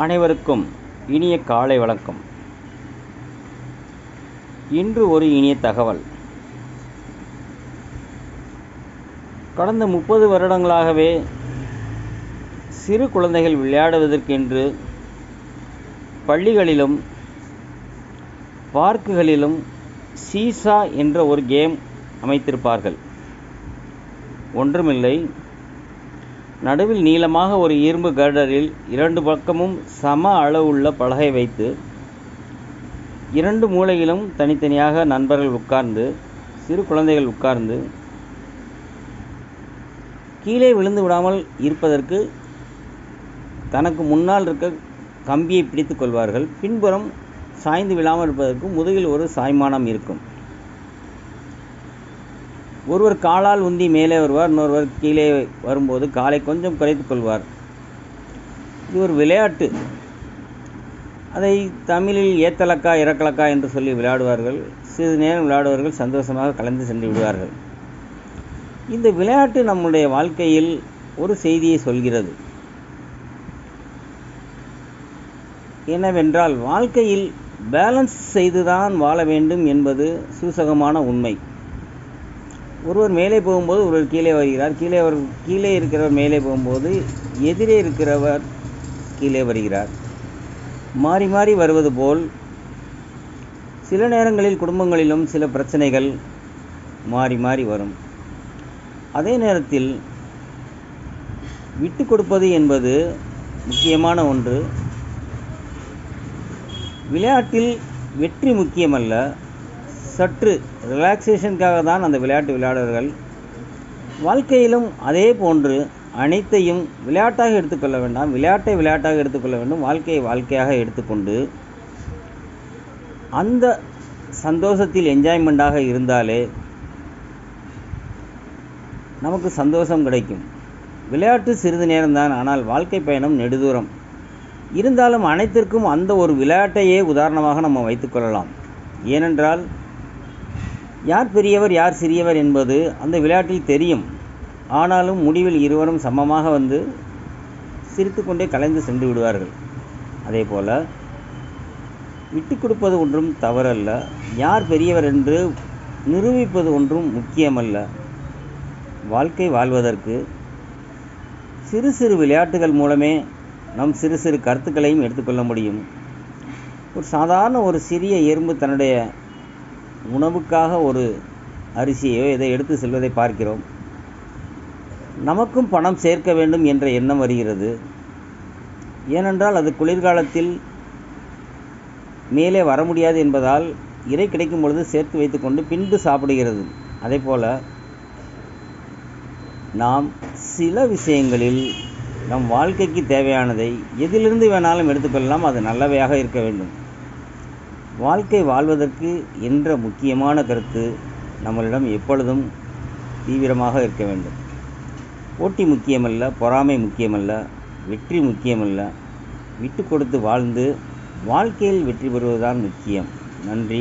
அனைவருக்கும் இனிய காலை வணக்கம். இன்று ஒரு இனிய தகவல். கடந்த 30 வருடங்களாகவே சிறு குழந்தைகள் விளையாடுவதற்கென்று பள்ளிகளிலும் பார்க்குகளிலும் சீசா என்ற ஒரு கேம் அமைத்திருப்பார்கள். ஒன்றுமில்லை, நடுவில் நீளமாக ஒரு இரும்பு கர்டரில் 2 பக்கமும் சம அளவுள்ள பலகை வைத்து 2 மூலையிலும் தனித்தனியாக நண்பர்கள் உட்கார்ந்து, சிறு குழந்தைகள் உட்கார்ந்து, கீழே விழுந்து விடாமல் இருப்பதற்கு தனக்கு முன்னால் இருக்க கம்பியை பிடித்து கொள்வார்கள். பின்புறம் சாய்ந்து விழாமல் இருப்பதற்கு முதுகில் ஒரு சாய்மானம் இருக்கும். ஒருவர் காலால் உந்தி மேலே வருவார், இன்னொருவர் கீழே வரும்போது காலை கொஞ்சம் குறைத்து கொள்வார். இது ஒரு விளையாட்டு. அதை தமிழில் ஏத்தலக்கா இறக்கலக்கா என்று சொல்லி விளையாடுவார்கள். சிறிது நேரம் விளையாடுவார்கள், சந்தோஷமாக கலந்து சென்று விடுவார்கள். இந்த விளையாட்டு நம்முடைய வாழ்க்கையில் ஒரு செய்தியை சொல்கிறது. என்னவென்றால், வாழ்க்கையில் பேலன்ஸ் செய்துதான் வாழ வேண்டும் என்பது சூசகமான உண்மை. ஒருவர் மேலே போகும்போது ஒருவர் கீழே வருகிறார், கீழே இருக்கிறவர் மேலே போகும்போது எதிரே இருக்கிறவர் கீழே வருகிறார். மாறி மாறி வருவது போல் சில நேரங்களில் குடும்பங்களிலும் சில பிரச்சனைகள் மாறி மாறி வரும். அதே நேரத்தில் விட்டு கொடுப்பது என்பது முக்கியமான ஒன்று. விளையாட்டில் வெற்றி முக்கியமல்ல, சற்று ரிலாக்ஸேஷனுக்காக தான் அந்த விளையாட்டு விளையாடுவார்கள். வாழ்க்கையிலும் அதே போன்று அனைத்தையும் விளையாட்டாக எடுத்துக்கொள்ள வேண்டாம், விளையாட்டை விளையாட்டாக எடுத்துக்கொள்ள வேண்டும், வாழ்க்கையை வாழ்க்கையாக எடுத்துக்கொண்டு அந்த சந்தோஷத்தில் என்ஜாய்மெண்ட்டாக இருந்தாலே நமக்கு சந்தோஷம் கிடைக்கும். விளையாட்டு சிறிது நேரம்தான், ஆனால் வாழ்க்கை பயணம் நெடுதூரம். இருந்தாலும் அனைத்திற்கும் அந்த ஒரு விளையாட்டையே உதாரணமாக நம்ம வைத்துக்கொள்ளலாம். ஏனென்றால், யார் பெரியவர் யார் சிறியவர் என்பது அந்த விளையாட்டில் தெரியும். ஆனாலும் முடிவில் இருவரும் சமமாக வந்து சிரித்து கொண்டே கலைந்து சென்று விடுவார்கள். அதே போல் விட்டு கொடுப்பது ஒன்றும் தவறல்ல, யார் பெரியவர் என்று நிரூபிப்பது ஒன்றும் முக்கியமல்ல. வாழ்க்கை வாழ்வதற்கு சிறு சிறு விளையாட்டுகள் மூலமே நம் சிறு சிறு கருத்துக்களையும் எடுத்துக்கொள்ள முடியும். ஒரு சாதாரண ஒரு சிறிய எறும்பு தன்னுடைய உணவுக்காக ஒரு அரிசியோ இதை எடுத்து செல்வதை பார்க்கிறோம். நமக்கும் பணம் சேர்க்க வேண்டும் என்ற எண்ணம் வருகிறது. ஏனென்றால் அது குளிர்காலத்தில் மேலே வர முடியாது என்பதால் இறை கிடைக்கும் பொழுது சேர்த்து வைத்து கொண்டு பின்பு சாப்பிடுகிறது. அதே போல் நாம் சில விஷயங்களில் நம் வாழ்க்கைக்கு தேவையானதை எதிலிருந்து வேணாலும் எடுத்துக்கொள்ளலாம். அது நல்லவையாக இருக்க வேண்டும். வாழ்க்கை வாழ்வதற்கு என்ற முக்கியமான கருத்து நம்மளிடம் எப்பொழுதும் தீவிரமாக இருக்க வேண்டும். போட்டி முக்கியமல்ல, பொறாமை முக்கியமல்ல, வெற்றி முக்கியமல்ல. விட்டு கொடுத்து வாழ்ந்து வாழ்க்கையில் வெற்றி பெறுவதுதான் முக்கியம். நன்றி.